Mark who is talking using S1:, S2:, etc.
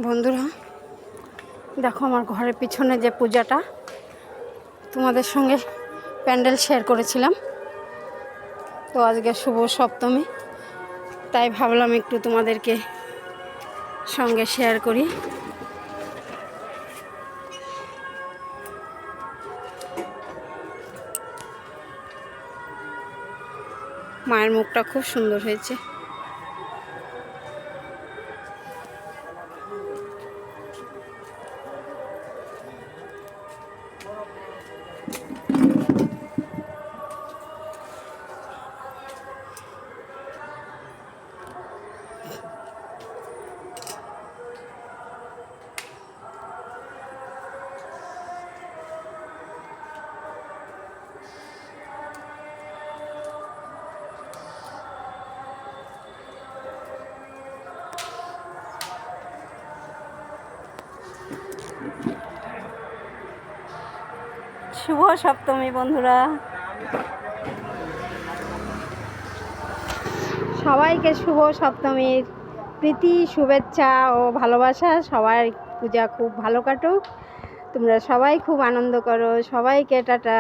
S1: বন্ধুরা দেখো, আমার ঘরের পিছনে যে পূজাটা তোমাদের সঙ্গে প্যান্ডেল শেয়ার করেছিলাম, তো আজকে শুভ সপ্তমী, তাই ভাবলাম একটু তোমাদেরকে সঙ্গে শেয়ার করি। মায়ের মুখটা খুব সুন্দর হয়েছে। শুভ সপ্তমী বন্ধুরা, সবাইকে শুভ সপ্তমীর প্রীতি, শুভেচ্ছা ও ভালোবাসা। সবার পূজা খুব ভালো কাটুক, তোমরা সবাই খুব আনন্দ করো। সবাইকে টাটা।